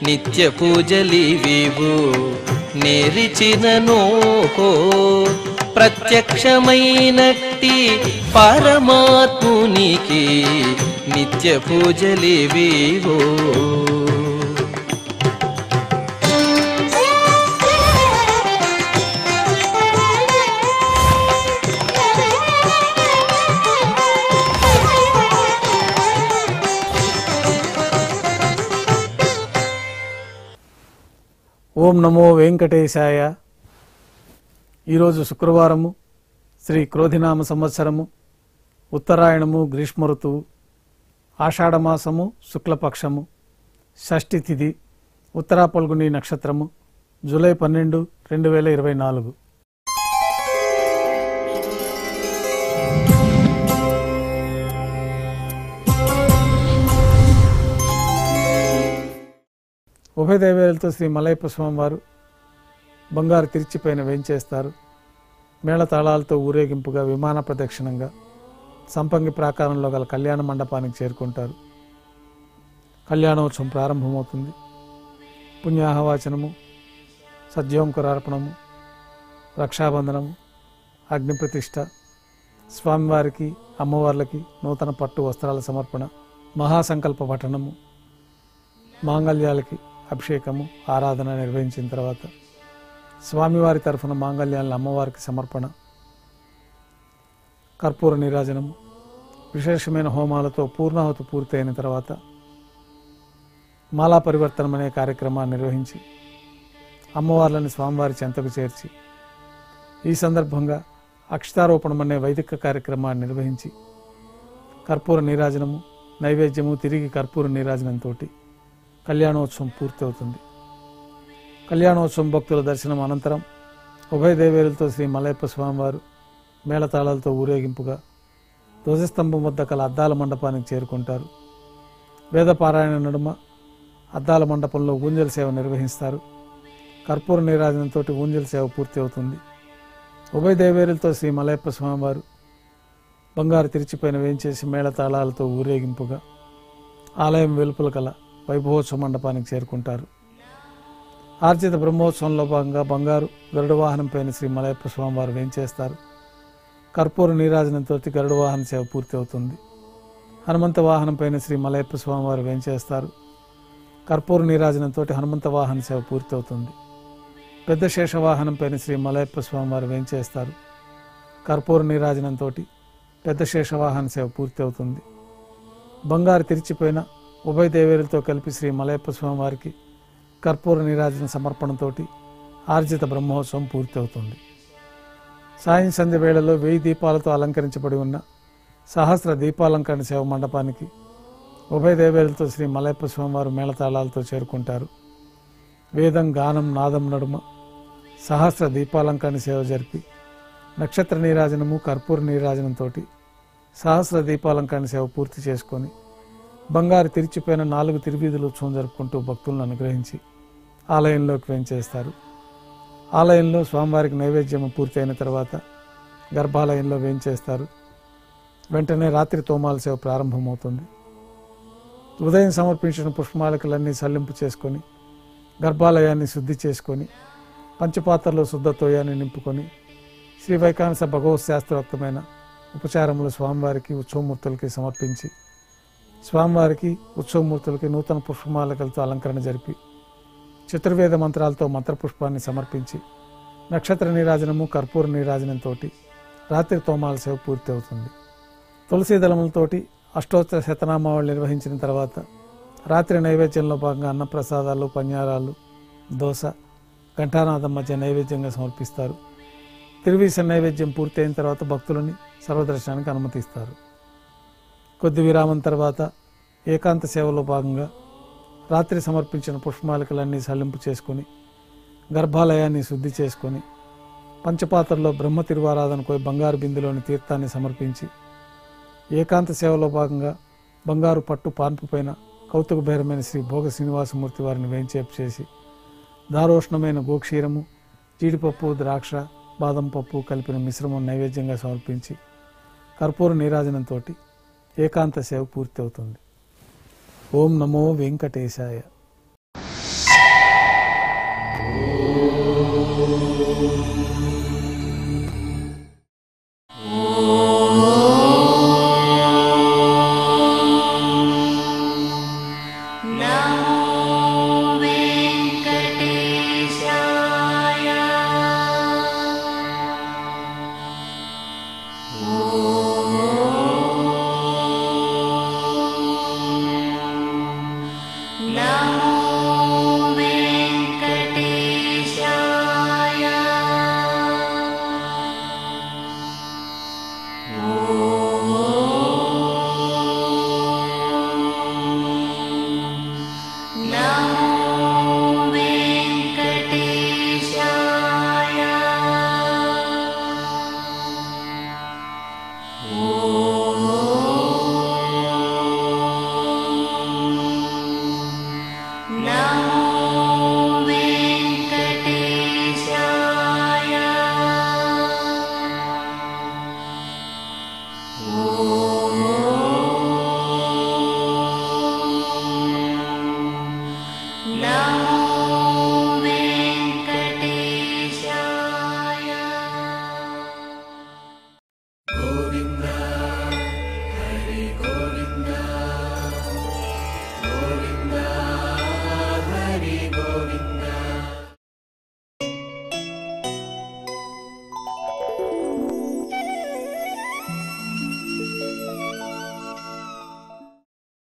నిత్య పూజలివివు నేరిచినను ప్రత్యక్షమైనట్టి పరమాత్మునికి నిత్య పూజలివివు. ఓం నమో వెంకటేశాయ. ఈరోజు శుక్రవారము, శ్రీ క్రోధినామ సంవత్సరము, ఉత్తరాయణము, గ్రీష్మ ఋతువు, ఆషాఢమాసము, శుక్లపక్షము, షష్ఠి తిథి, ఉత్తరా పల్గుని నక్షత్రము, జూలై 12, 2024. ఉభయ దైవేలతో శ్రీ మలయప్ప స్వామివారు బంగారు తిరిచిపైన వేంచేస్తారు. మేళతాళాలతో ఊరేగింపుగా విమాన ప్రదక్షిణంగా సంపంగి ప్రాకారంలో గల కళ్యాణ మండపానికి చేరుకుంటారు. కళ్యాణోత్సవం ప్రారంభమవుతుంది. పుణ్యాహవాచనము, సద్యోంకురార్పణము, రక్షాబంధనము, అగ్నిప్రతిష్ఠ, స్వామివారికి అమ్మవార్లకి నూతన పట్టు వస్త్రాల సమర్పణ, మహాసంకల్ప పఠనము, మాంగళ్యాలకి అభిషేకము, ఆరాధన నిర్వహించిన తర్వాత స్వామివారి తరఫున మాంగళ్యాలను అమ్మవారికి సమర్పణ, కర్పూర నీరాజనము, విశేషమైన హోమాలతో పూర్ణాహుతి పూర్తయిన తర్వాత మాలా పరివర్తనం అనే కార్యక్రమాన్ని నిర్వహించి అమ్మవార్లని స్వామివారి చెంతకు చేర్చి ఈ సందర్భంగా అక్షతారోపణం అనే వైదిక కార్యక్రమాన్ని నిర్వహించి కర్పూర నీరాజనము, నైవేద్యము, తిరిగి కర్పూర నీరాజనంతో కళ్యాణోత్సవం పూర్తి అవుతుంది. కళ్యాణోత్సవం భక్తుల దర్శనం అనంతరం ఉభయ దేవేరులతో శ్రీ మలయప్ప స్వామివారు మేళతాళాలతో ఊరేగింపుగా ధ్వజస్తంభం వద్ద కల అద్దాల మండపానికి చేరుకుంటారు. వేదపారాయణ నడుమ అద్దాల మండపంలో ఊంజల్ సేవ నిర్వహిస్తారు. కర్పూర నీరాజనంతో ఊంజల్ సేవ పూర్తి అవుతుంది. ఉభయ దేవేరులతో శ్రీ మలయప్ప స్వామివారు బంగారు తిరిచిపైన వేయించేసి మేళతాళాలతో ఊరేగింపుగా ఆలయం వెలుపల కల వైభవోత్సవ మండపానికి చేరుకుంటారు. ఆర్జిత బ్రహ్మోత్సవంలో భాగంగా బంగారు గరుడ వాహనం పైన శ్రీ మలయప్ప స్వామివారు వేంచేస్తారు. కర్పూర నీరాజనంతో గరుడ వాహన సేవ పూర్తి అవుతుంది. హనుమంత వాహనం పైన శ్రీ మలయప్ప స్వామివారు వేంచేస్తారు. కర్పూర నీరాజనంతో హనుమంత వాహన సేవ పూర్తి అవుతుంది. పెద్ద శేషవాహనం పైన శ్రీ మలయప్ప స్వామివారు వేంచేస్తారు. కర్పూర నీరాజనంతో పెద్ద శేషవాహన సేవ పూర్తి అవుతుంది. బంగారు తిరిచిపోయిన ఉభయ దేవేరులతో కలిపి శ్రీ మలయప్ప స్వామివారికి కర్పూర నీరాజన సమర్పణతో ఆర్జిత బ్రహ్మోత్సవం పూర్తి అవుతుంది. సాయం సంధ్య వేళలో 1000 దీపాలతో అలంకరించబడి ఉన్న సహస్ర దీపాలంకరణ సేవ మండపానికి ఉభయ దేవేరులతో శ్రీ మలయప్ప స్వామివారు మేళతాళాలతో చేరుకుంటారు. వేదం, గానం, నాదం నడుమ సహస్ర దీపాలంకరణ సేవ జరిపి నక్షత్ర నీరాజనము, కర్పూర నీరాజనంతో సహస్ర దీపాలంకరణ సేవ పూర్తి చేసుకొని బంగారు తిరిచిపోయిన 4 తిరువీధుల ఉత్సవం జరుపుకుంటూ భక్తులను అనుగ్రహించి ఆలయంలోకి వేంచేస్తారు. ఆలయంలో స్వామివారికి నైవేద్యం పూర్తయిన తర్వాత గర్భాలయంలో వేంచేస్తారు. వెంటనే రాత్రి తోమాల సేవ ప్రారంభమవుతుంది. ఉదయం సమర్పించిన పుష్పమాలికలన్నీ సల్లింపు చేసుకొని గర్భాలయాన్ని శుద్ధి చేసుకొని పంచపాత్రలో శుద్ధ తోయాన్ని నింపుకొని శ్రీ వైకానస భగవత్ శాస్త్రోక్తమైన ఉపచారములు స్వామివారికి ఉత్సవమూర్తులకి సమర్పించి స్వామివారికి ఉత్సవమూర్తులకి నూతన పుష్పమాలికలతో అలంకరణ జరిపి చతుర్వేద మంత్రాలతో మంత్రపుష్పాన్ని సమర్పించి నక్షత్ర నీరాజనము, కర్పూర నీరాజనంతో రాత్రి తోమాల సేవ పూర్తి అవుతుంది. తులసీ దళములతోటి అష్టోత్తర శతనామావళి నిర్వహించిన తర్వాత రాత్రి నైవేద్యంలో భాగంగా అన్నప్రసాదాలు, పన్యారాలు, దోశ, ఘంటానాదం మధ్య నైవేద్యంగా సమర్పిస్తారు. తిరువీస నైవేద్యం పూర్తయిన తర్వాత భక్తులని సర్వదర్శనానికి అనుమతిస్తారు. కొద్ది విరామం తర్వాత ఏకాంత సేవలో భాగంగా రాత్రి సమర్పించిన పుష్పమాలికలన్నీ సల్లింపు చేసుకొని గర్భాలయాన్ని శుద్ధి చేసుకొని పంచపాత్రలో బ్రహ్మ తిరువారాధనకు బంగారు బిందులోని తీర్థాన్ని సమర్పించి ఏకాంత సేవలో భాగంగా బంగారు పట్టు పాన్పు పైన కౌతుక బేరమైన శ్రీ భోగ శ్రీనివాసమూర్తి వారిని వేంచేపు చేసి దారోష్ణమైన గోక్షీరము, జీడిపప్పు, ద్రాక్ష, బాదం పప్పు కలిపిన మిశ్రమం నైవేద్యంగా సమర్పించి కర్పూర నీరాజనంతో ఏకాంత సేవ పూర్తి అవుతుంది. ఓం నమో వెంకటేశాయ.